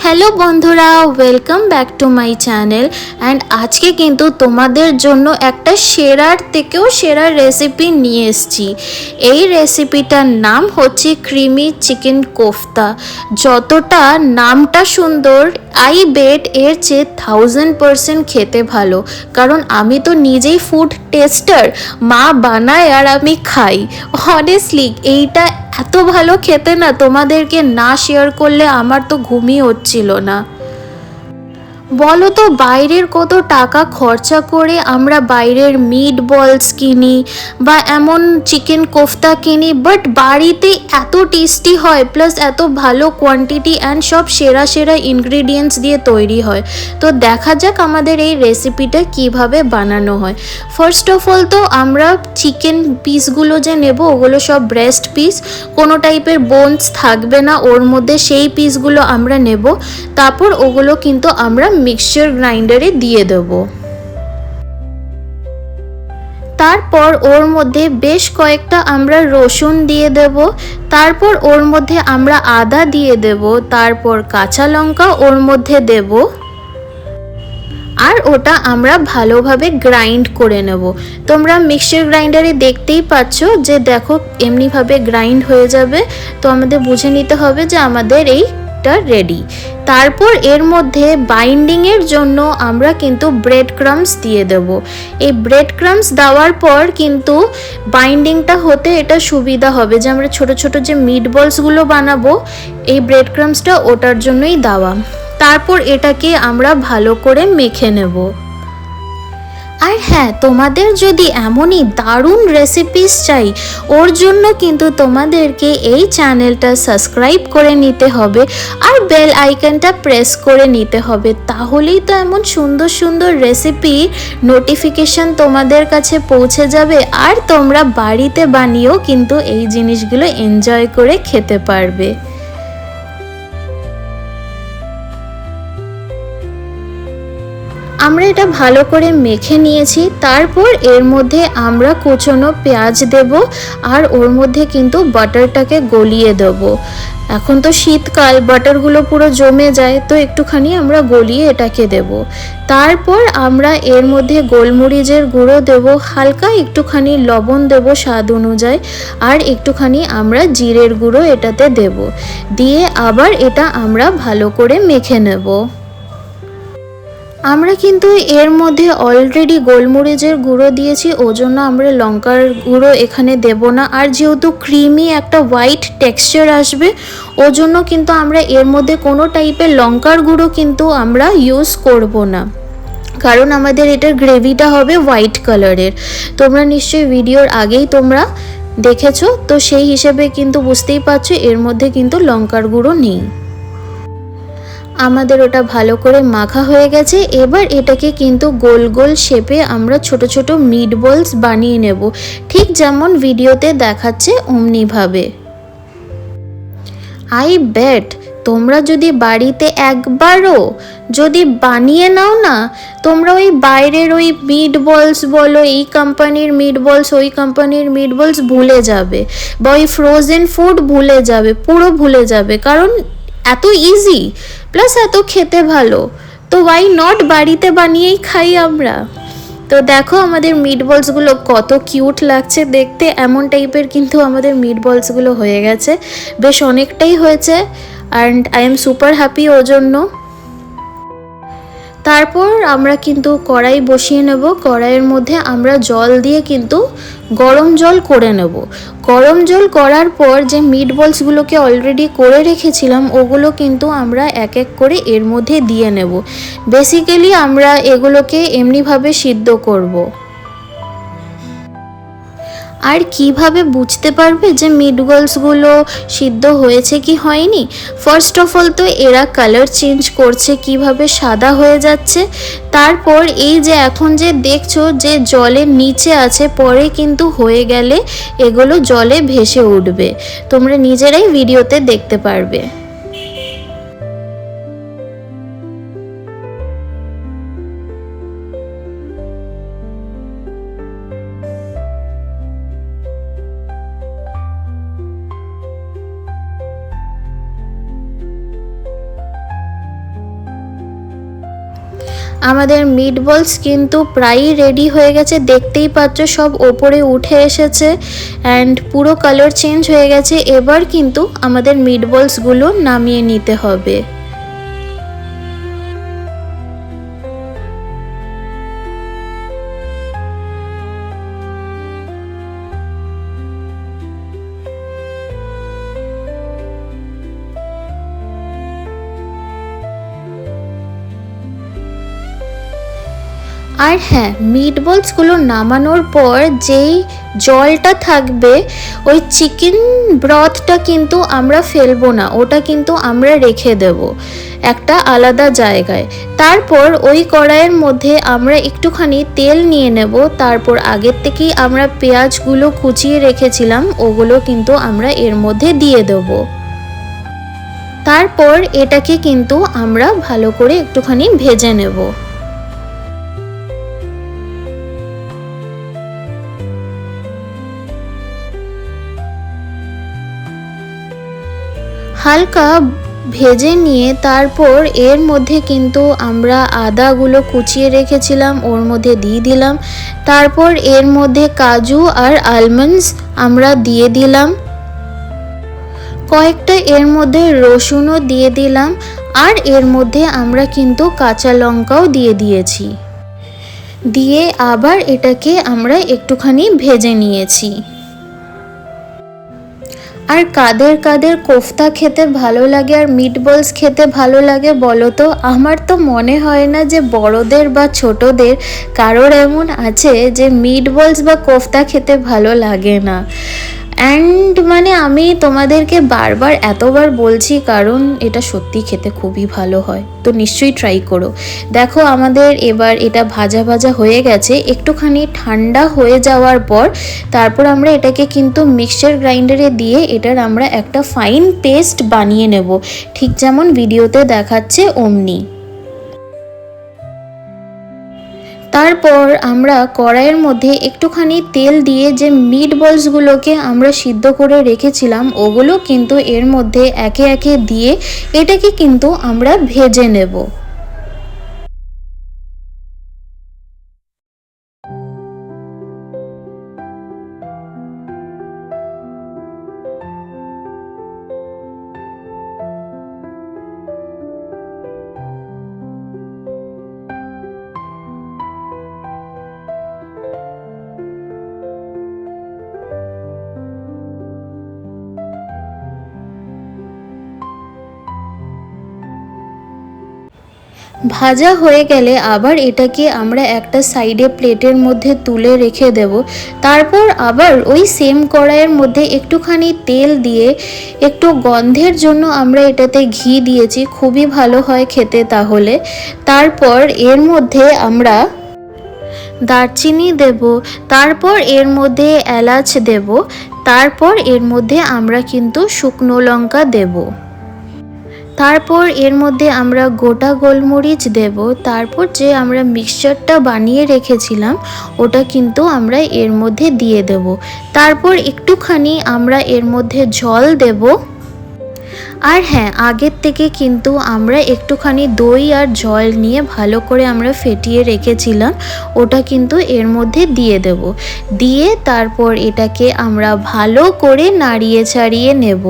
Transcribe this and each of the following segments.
Hello বন্ধুরা, welcome back to my channel. And আজকে কিন্তু তোমাদের জন্য একটা সেরার থেকেও সেরা রেসিপি নিয়ে এসেছি। এই রেসিপিটার নাম হচ্ছে ক্রিমি চিকেন কোফতা। যতটা নামটা সুন্দর, আই বেট এর চেয়ে 1000% খেতে ভালো। কারণ আমি তো নিজেই ফুড টেস্টার, মা বানায় আর আমি খাই। অনেস্টলি এইটা এত ভালো খেতে না, তোমাদেরকে না শেয়ার করলে আমার তো ঘুমই হচ্ছিল না। বলো তো, বাইরের কত টাকা খরচা করে আমরা বাইরের মিট বলস কিনি বা এমন চিকেন কোফতা কিনি, বাট বাড়িতে এত টেস্টি হয়, প্লাস এত ভালো কোয়ান্টিটি অ্যান্ড সব সেরা সেরা ইনগ্রিডিয়েন্টস দিয়ে তৈরি হয়। তো দেখা যাক আমাদের এই রেসিপিটা কিভাবে বানানো হয়। ফার্স্ট অফ অল তো আমরা চিকেন পিসগুলো যে নেব, ওগুলো সব ব্রেস্ট পিস, কোনো টাইপের বোনস থাকবে না ওর মধ্যে, সেই পিসগুলো আমরা নেব। তারপর ওগুলো কিন্তু আমরা মিক্সচার গ্রাইন্ডারে দিয়ে দেব। তারপর ওর মধ্যে বেশ কয়েকটা আমরা রসুন দিয়ে দেব। তারপর ওর মধ্যে আমরা আদা দিয়ে দেব। তারপর কাঁচা লঙ্কা ওর মধ্যে দেব। আর ওটা আমরা ভালোভাবে গ্রাইন্ড করে নেব। তোমরা মিক্সচার গ্রাইন্ডারে দেখতেই পাচ্ছ যে দেখো এমনিভাবে গ্রাইন্ড হয়ে যাবে। তো আমাদের বুঝে নিতে হবে যে আমাদের এইটা রেডি। তারপর এর মধ্যে বাইন্ডিংয়ের জন্য আমরা কিন্তু ব্রেড ক্রাম্বস দিয়ে দেব। এই ব্রেড ক্রাম্বস দেওয়ার পর কিন্তু বাইন্ডিংটা হতে এটা সুবিধা হবে, যে আমরা ছোট ছোট যে মিট বলসগুলো বানাবো, এই ব্রেড ক্রাম্বসটা ওটার জন্যই দেওয়া। তারপর এটাকে আমরা ভালো করে মেখে নেব। আর হ্যাঁ, তোমাদের যদি এমনই দারুণ রেসিপিস চাই, ওর জন্য কিন্তু তোমাদেরকে এই চ্যানেলটা সাবস্ক্রাইব করে নিতে হবে আর বেল আইকনটা প্রেস করে নিতে হবে। তাহলেই তো এমন সুন্দর সুন্দর রেসিপি নোটিফিকেশন তোমাদের কাছে পৌঁছে যাবে, আর তোমরা বাড়িতে বানিয়েও কিন্তু এই জিনিসগুলো এনজয় করে খেতে পারবে। আমরা এটা ভালো করে মেখে নিয়েছি। তারপর এর মধ্যে আমরা কুচনো পেঁয়াজ দেব, আর ওর মধ্যে কিন্তু বাটারটাকে গলিয়ে দেব। এখন তো শীতকাল, বাটারগুলো পুরো জমে যায়, তো একটুখানি আমরা গলিয়ে এটাকে দেব। তারপর আমরা এর মধ্যে গোলমরিচের গুঁড়ো দেব, হালকা একটুখানি লবণ দেব স্বাদ অনুযায়ী, আর একটুখানি আমরা জিরের গুঁড়ো এটাতে দেব। দিয়ে আবার এটা আমরা ভালো করে মেখে নেব। আমরা কিন্তু এর মধ্যে অলরেডি গোলমরিচের গুঁড়ো দিয়েছি, ওজন্য আমরা লঙ্কার গুঁড়ো এখানে দেব না। আর যেহেতু ক্রিমি একটা হোয়াইট টেক্সচার আসবে, ওজন্য কিন্তু আমরা এর মধ্যে কোনো টাইপের লঙ্কার গুঁড়ো কিন্তু আমরা ইউজ করব না, কারণ আমাদের এটার গ্রেভিটা হবে হোয়াইট কালারের। তোমরা নিশ্চয়ই ভিডিওর আগেই তোমরা দেখেছো, তো সেই হিসেবে কিন্তু বুঝতেই পারছো এর মধ্যে কিন্তু লঙ্কার গুঁড়ো নেই। আমাদের ওটা ভালো করে মাখা হয়ে গেছে। এবার এটাকে কিন্তু গোল গোল শেপে আমরা ছোট ছোট মিট বলস বানিয়ে নেব, ঠিক যেমন ভিডিওতে দেখাচ্ছে অমনিভাবে। আই বেট তোমরা যদি বাড়িতে একবারও যদি বানিয়ে নাও না, তোমরা ওই বাইরের ওই মিট বলস বলো, এই কোম্পানির মিট বলস, ওই কোম্পানির মিট বলস ভুলে যাবে, বা ওই ফ্রোজেন ফুড ভুলে যাবে, পুরো ভুলে যাবে। কারণ এত ইজি প্লাস এত খেতে ভালো, তো ওয়াই নট বাড়িতে বানিয়েই খাই আমরা। তো দেখো আমাদের মিট বলসগুলো কত কিউট লাগছে দেখতে, এমন টাইপের কিন্তু আমাদের মিট বলসগুলো হয়ে গেছে, বেশ অনেকটাই হয়েছে। And I am super happy ওর জন্য। তারপর আমরা কিন্তু কড়াই বসিয়ে নেব। কড়াইয়ের মধ্যে আমরা জল দিয়ে কিন্তু গরম জল করে নেব। গরম জল করার পর যে মিট বলসগুলোকে অলরেডি করে রেখেছিলাম, ওগুলো কিন্তু আমরা এক এক করে এর মধ্যে দিয়ে নেব। বেসিক্যালি আমরা এগুলোকে এমনিভাবে সিদ্ধ করব। আর কিভাবে বুঝতে পারবে যে মিট বলসগুলো সিদ্ধ হয়েছে কি হয়নি? ফার্স্ট অফ অল তো এরা কালার চেঞ্জ করছে, কিভাবে সাদা হয়ে যাচ্ছে। তারপর এই যে এখন যে দেখছো যে জলের নিচে আছে, পরে কিন্তু হয়ে গেলে এগুলো জলে ভেসে উঠবে, তোমরা নিজেরাই ভিডিওতে দেখতে পারবে। আমাদের মিট বলস কিন্তু প্রায়ই রেডি হয়ে গেছে, দেখতেই পাচ্ছ সব ওপরে উঠে এসেছে অ্যান্ড পুরো কালার চেঞ্জ হয়ে গেছে। এবার কিন্তু আমাদের মিট বলসগুলো নামিয়ে নিতে হবে। আর হ্যাঁ, মিট বলসগুলো নামানোর পর যেই জলটা থাকবে ওই চিকেন ব্রথটা কিন্তু আমরা ফেলবো না, ওটা কিন্তু আমরা রেখে দেব একটা আলাদা জায়গায়। তারপর ওই কড়াইয়ের মধ্যে আমরা একটুখানি তেল নিয়ে নেব, তারপর আগের থেকেই আমরা পেঁয়াজগুলো কুচিয়ে রেখেছিলাম ওগুলো কিন্তু আমরা এর মধ্যে দিয়ে দেব। তারপর এটাকে কিন্তু আমরা ভালো করে একটুখানি ভেজে নেব। হালকা ভেজে নিয়ে তারপর এর মধ্যে কিন্তু আমরা আদাগুলো কুচিয়ে রেখেছিলাম ওর মধ্যে দিয়ে দিলাম। তারপর এর মধ্যে কাজু আর আলমন্ডস আমরা দিয়ে দিলাম, কয়েকটা এর মধ্যে রসুনও দিয়ে দিলাম, আর এর মধ্যে আমরা কিন্তু কাঁচা লঙ্কাও দিয়ে দিয়েছি। দিয়ে আবার এটাকে আমরা একটুখানি ভেজে নিয়েছি। আর কাদের কাদের কোফতা খেতে ভালো লাগে আর মিট বলস খেতে ভালো লাগে বলো তো? আমার তো মনে হয় না যে বড়দের বা ছোটদের কারোর এমন আছে যে মিট বলস বা কোফতা খেতে ভালো লাগে না। অ্যান্ড মানে আমি তোমাদেরকে বারবার এতবার বলছি কারণ এটা সত্যি খেতে খুবই ভালো হয়, তো নিশ্চয়ই ট্রাই করো। দেখো আমাদের এবার এটা ভাজা ভাজা হয়ে গেছে, একটুখানি ঠান্ডা হয়ে যাওয়ার পর তারপর আমরা এটাকে কিন্তু মিক্সচার গ্রাইন্ডারে দিয়ে এটার আমরা একটা ফাইন পেস্ট বানিয়ে নেব, ঠিক যেমন ভিডিওতে দেখাচ্ছে অমনি। তারপর আমরা কড়াইয়ের মধ্যে একটুখানি তেল দিয়ে যে মিট বলসগুলোকে আমরা সিদ্ধ করে রেখেছিলাম ওগুলো কিন্তু এর মধ্যে একে একে দিয়ে এটাকে কিন্তু আমরা ভেজে নেব। ভাজা হয়ে গেলে আবার এটাকে আমরা একটা সাইডে প্লেটের মধ্যে তুলে রেখে দেব। তারপর আবার ওই সেম কড়াইয়ের মধ্যে একটুখানি তেল দিয়ে একটু গন্ধের জন্য আমরা এটাতে ঘি দিয়েছি, খুবই ভালো হয় খেতে তাহলে। তারপর এর মধ্যে আমরা দারচিনি দেব, তারপর এর মধ্যে এলাচ দেব, তারপর এর মধ্যে আমরা কিন্তু শুকনো লঙ্কা দেব, তারপর এর মধ্যে আমরা গোটা গোলমরিচ দেব, তারপর যে আমরা মিক্সচারটা বানিয়ে রেখেছিলাম ওটা কিন্তু আমরা এর মধ্যে দিয়ে দেব। তারপর একটুখানি আমরা এর মধ্যে জল দেব। আর হ্যাঁ, আগের থেকে কিন্তু আমরা একটুখানি দই আর জল নিয়ে ভালো করে আমরা ফেটিয়ে রেখেছিলাম, ওটা কিন্তু এর মধ্যে দিয়ে দেব। দিয়ে তারপর এটাকে আমরা ভালো করে নাড়িয়ে ছাড়িয়ে নেব।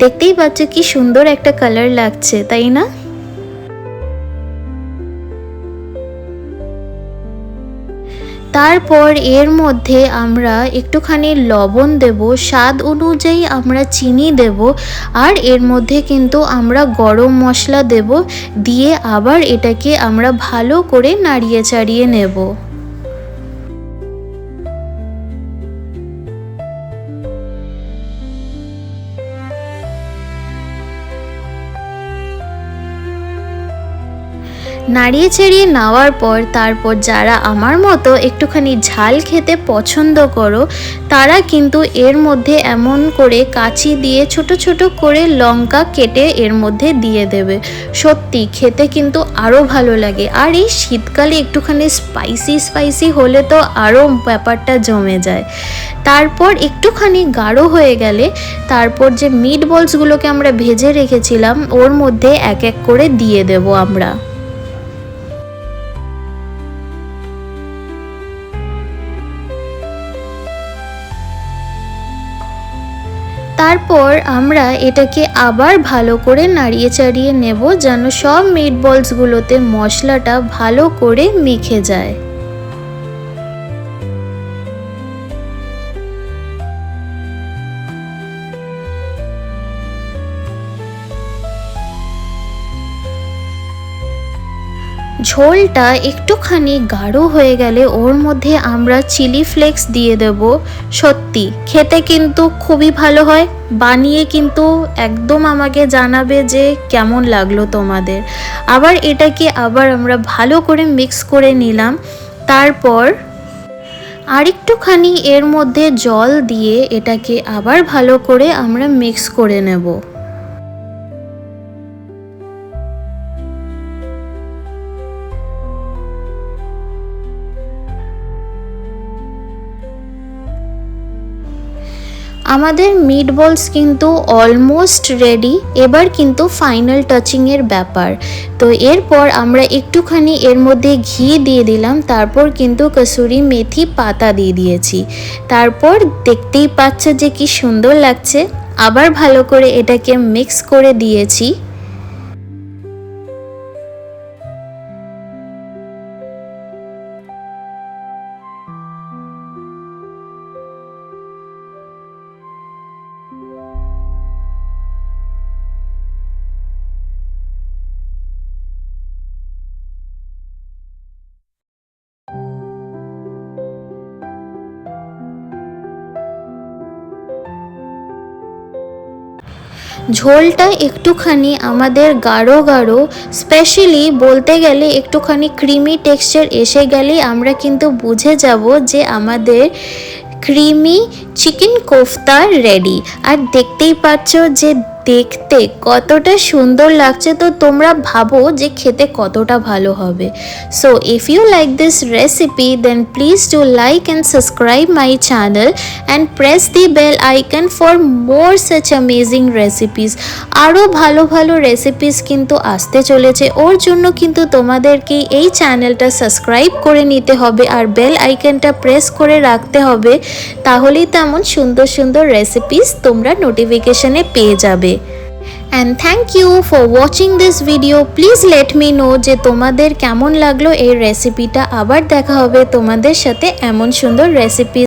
দেখতেই পাচ্ছ কি সুন্দর একটা কালার লাগছে, তাই না? তারপর এর মধ্যে আমরা একটুখানি লবণ দেব, স্বাদ অনুযায়ী আমরা চিনি দেব, আর এর মধ্যে কিন্তু আমরা গরম মশলা দেব। দিয়ে আবার এটাকে আমরা ভালো করে নাড়িয়ে চাড়িয়ে নেব। নাড়িয়ে ছাড়িয়ে নেওয়ার পর তারপর যারা আমার মতো একটুখানি ঝাল খেতে পছন্দ করো তারা কিন্তু এর মধ্যে এমন করে কাঁচি দিয়ে ছোট ছোট করে লঙ্কা কেটে এর মধ্যে দিয়ে দেবে। সত্যি খেতে কিন্তু আরও ভালো লাগে, আর এই শীতকালে একটুখানি স্পাইসি স্পাইসি হলে তো আরও ব্যাপারটা জমে যায়। তারপর একটুখানি গাঢ় হয়ে গেলে তারপর যে মিট বলসগুলোকে আমরা ভেজে রেখেছিলাম ওর মধ্যে এক এক করে দিয়ে দেব আমরা। তারপর আমরা এটাকে আবার ভালো করে নাড়িয়ে চাড়িয়ে নেব যেন সব মিটবলসগুলোতে মশলাটা ভালো করে মেখে যায়। ঝোলটা একটুখানি গাঢ় হয়ে গেলে ওর মধ্যে আমরা চিলি ফ্লেক্স দিয়ে দেব। সত্যি খেতে কিন্তু খুবই ভালো হয়। বানিয়ে কিন্তু একদম আমাকে জানাবে যে কেমন লাগলো তোমাদের। আবার এটাকে আবার আমরা ভালো করে মিক্স করে নিলাম। তারপর আরেকটুখানি এর মধ্যে জল দিয়ে এটাকে আবার ভালো করে আমরা মিক্স করে নেব। আমাদের মিটবলস কিন্তু অলমোস্ট রেডি। এবার কিন্তু ফাইনাল টাচিংয়ের ব্যাপার। তো এরপর আমরা একটুখানি এর মধ্যে ঘি দিয়ে দিলাম, তারপর কিন্তু কসুরি মেথি পাতা দিয়ে দিয়েছি। তারপর দেখতেই পাচ্ছ যে কি সুন্দর লাগছে। আবার ভালো করে এটাকে মিক্স করে দিয়েছি। ঝোলটা একটুখানি আমাদের গাঢ় গাঢ়, স্পেশালি বলতে গেলে একটুখানি ক্রিমি টেক্সচার এসে গেলেই আমরা কিন্তু বুঝে যাব যে আমাদের ক্রিমি চিকেন কোফতা রেডি। আর দেখতেই পাচ্ছ যে দেখতে কতটা সুন্দর লাগছে, তো তোমরা ভাবো যে খেতে কতটা ভালো হবে। So if you like this recipe then please do like and subscribe my channel and press the bell icon for more such amazing recipes. আরও ভালো ভালো রেসিপিস কিন্তু আসতে চলেছে, ওর জন্য কিন্তু তোমাদেরকে এই চ্যানেলটা সাবস্ক্রাইব করে নিতে হবে আর বেল আইকনটা প্রেস করে রাখতে হবে। তাহলেই তেমন সুন্দর সুন্দর রেসিপিস তোমরা নোটিফিকেশনে পেয়ে যাবে। And thank you for watching this video. Please let me know যে তোমাদের কেমন লাগলো এই রেসিপিটা। আবার দেখা হবে তোমাদের সাথে এমন সুন্দর রেসিপি